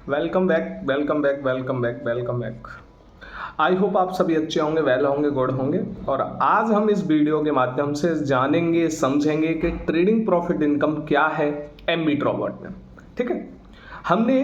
Welcome back welcome back welcome back welcome back. I hope आप सभी अच्छे होंगे, वेल होंगे, गुड होंगे। और आज हम इस वीडियो के माध्यम से जानेंगे, समझेंगे कि ट्रेडिंग प्रॉफिट इनकम क्या है एम्बिट रोबोट में। ठीक है, हमने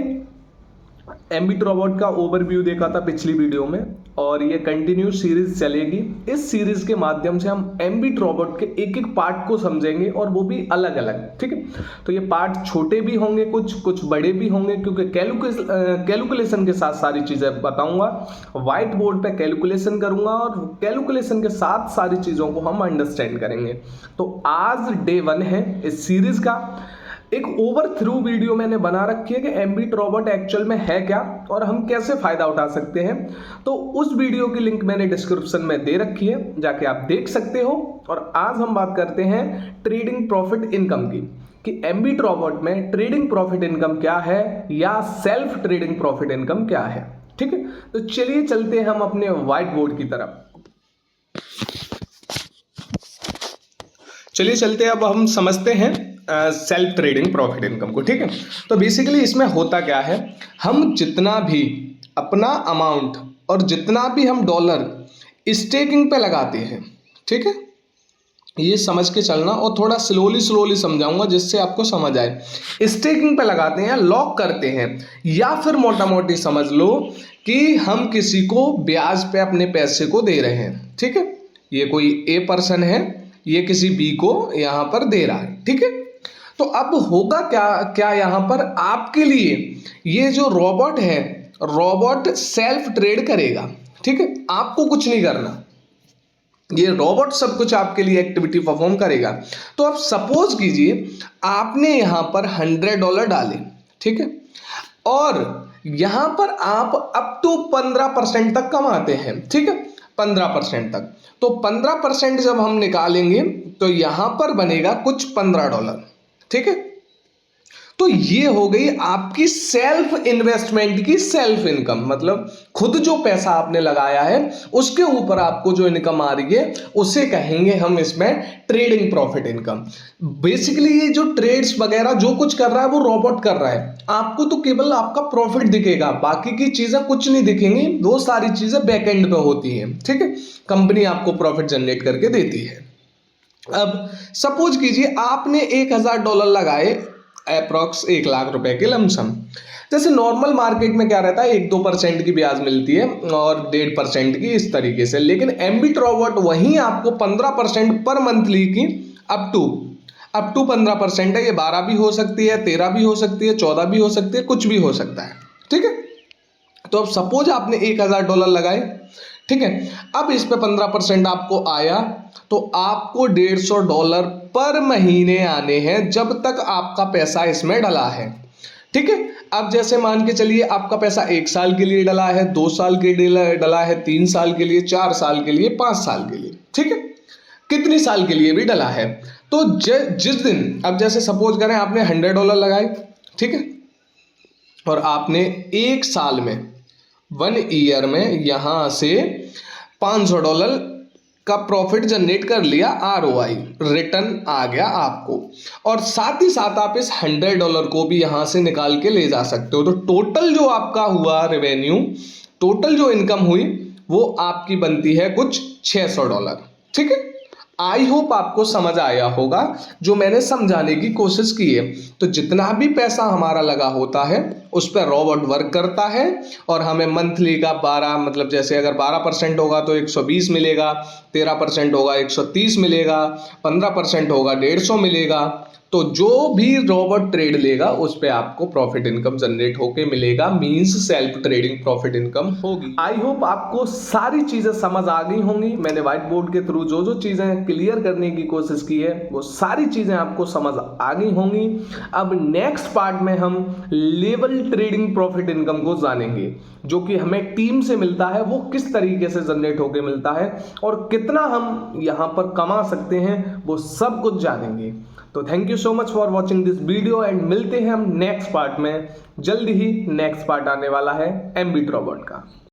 एम्बिट रोबोट का ओवरव्यू देखा था पिछली वीडियो में और ये कंटिन्यू सीरीज चलेगी। इस सीरीज के माध्यम से हम एम्बिट रोबोट के एक एक पार्ट को समझेंगे और वो भी अलग अलग। ठीक है, तो ये पार्ट छोटे भी होंगे, कुछ बड़े भी होंगे, क्योंकि कैलकुलेशन के साथ सारी चीजें बताऊंगा। व्हाइट बोर्ड पे कैलकुलेशन करूंगा और कैलकुलेशन के साथ सारी चीजों को हम अंडरस्टैंड करेंगे। तो आज डे 1 है इस सीरीज का। एक ओवर थ्रू वीडियो मैंने बना रखी है कि एम्बिट रोबोट एक्चुअल में है क्या और हम कैसे फायदा उठा सकते हैं। तो उस वीडियो की लिंक मैंने डिस्क्रिप्शन में दे रखी है, जाके आप देख सकते हो। और आज हम बात करते हैं ट्रेडिंग प्रॉफिट इनकम की, कि एम्बिट रोबोट में ट्रेडिंग प्रॉफिट इनकम क्या है या सेल्फ ट्रेडिंग प्रॉफिट इनकम क्या है। ठीक है, तो चलिए चलते हैं हम अपने व्हाइट बोर्ड की तरफ। चलिए चलते हैं, अब हम समझते हैं सेल्फ ट्रेडिंग प्रॉफिट इनकम को। ठीक है, तो बेसिकली इसमें होता क्या है, हम जितना भी अपना अमाउंट और जितना भी हम डॉलर स्टेकिंग पे लगाते हैं, ठीक है, ये समझ के चलना और थोड़ा स्लोली समझाऊंगा जिससे आपको समझ आए। स्टेकिंग पे लगाते हैं, लॉक करते हैं, या फिर मोटा मोटी समझ लो कि हम किसी को ब्याज पे अपने पैसे को दे रहे हैं। ठीक है, ये कोई ए पर्सन है, ये किसी बी को यहां पर दे रहा है। ठीक है, तो अब होगा क्या क्या यहां पर आपके लिए ये जो रोबोट है, रोबोट सेल्फ ट्रेड करेगा। ठीक है, आपको कुछ नहीं करना, ये रोबोट सब कुछ आपके लिए एक्टिविटी परफॉर्म करेगा। तो अब सपोज कीजिए आपने यहां पर $100 डाले, ठीक है, और यहां पर आप अप टू 15% तक कमाते हैं। ठीक है, 15% तक। तो 15% जब हम निकालेंगे तो यहां पर बनेगा कुछ $15। ठीक है, तो ये हो गई आपकी सेल्फ इन्वेस्टमेंट की सेल्फ इनकम, मतलब खुद जो पैसा आपने लगाया है उसके ऊपर आपको जो इनकम आ रही है उसे कहेंगे हम इसमें ट्रेडिंग प्रॉफिट इनकम। बेसिकली ये जो ट्रेड्स वगैरह जो कुछ कर रहा है वो रोबोट कर रहा है, आपको तो केवल आपका प्रॉफिट दिखेगा, बाकी की चीजें कुछ नहीं दिखेंगी, वो सारी चीजें बैकएंड पे होती हैं। ठीक है, कंपनी आपको प्रॉफिट जनरेट करके देती है। अब सपोज कीजिए आपने $1000 लगाए, अप्रोक्स 1 लाख रुपए के लमसम। जैसे नॉर्मल मार्केट में क्या रहता है, 1-2% की ब्याज मिलती है और 1.5% की, इस तरीके से। लेकिन एम्बिट रोबोट वहीं आपको 15% पर मंथली की अप टू 15% है। ये 12 भी हो सकती है, 13 भी हो सकती है, 14 भी हो सकती है, कुछ भी हो सकता है। ठीक है, तो अब सपोज आपने $1000 लगाए, ठीक है, अब इस पे 15% आपको आया तो आपको $150 पर महीने आने हैं जब तक आपका पैसा इसमें डला है। ठीक है, अब जैसे मान के चलिए आपका पैसा 1 साल के लिए डला है, 2 साल के लिए डला है, 3 साल के लिए, 4 साल के लिए, 5 साल के लिए, ठीक है, कितनी साल के लिए भी डला है। तो जिस दिन, अब जैसे सपोज करें आपने $100 लगाए, ठीक है, और आपने 1 साल में, 1 ईयर में यहां से $500 का प्रॉफिट जनरेट कर लिया, ROI रिटर्न आ गया आपको। और साथ ही साथ आप इस $100 को भी यहां से निकाल के ले जा सकते हो। तो टोटल जो आपका हुआ रेवेन्यू, टोटल जो इनकम हुई वो आपकी बनती है कुछ $600। ठीक है, आई होप आपको समझ आया होगा जो मैंने समझाने की कोशिश की है। तो जितना भी पैसा हमारा लगा होता है उस पर रोबोट वर्क करता है और हमें मंथली का 12, मतलब जैसे अगर 12% होगा तो 120 मिलेगा, 13% होगा 130 मिलेगा, 15% होगा 150 मिलेगा। तो जो भी रोबोट ट्रेड लेगा उस पे आपको प्रॉफिट इनकम जनरेट होके मिलेगा, means self trading profit income होगी। आई होप आपको सारी चीजें समझ आ गई होंगी। मैंने व्हाइट बोर्ड के थ्रू जो जो चीजें क्लियर करने की कोशिश की है वो सारी चीजें आपको समझ आ गई होंगी। अब नेक्स्ट पार्ट में हम लेवल ट्रेडिंग प्रॉफिट इनकम को जानेंगे, जो कि हमें टीम से मिलता है, वो किस तरीके से जनरेट होके मिलता है और कितना हम यहां पर कमा सकते हैं, वो सब कुछ जानेंगे। तो thank you so much for watching this video and मिलते हैं हम नेक्स्ट पार्ट में। जल्दी ही नेक्स्ट पार्ट आने वाला है एम्बिट रोबोट का।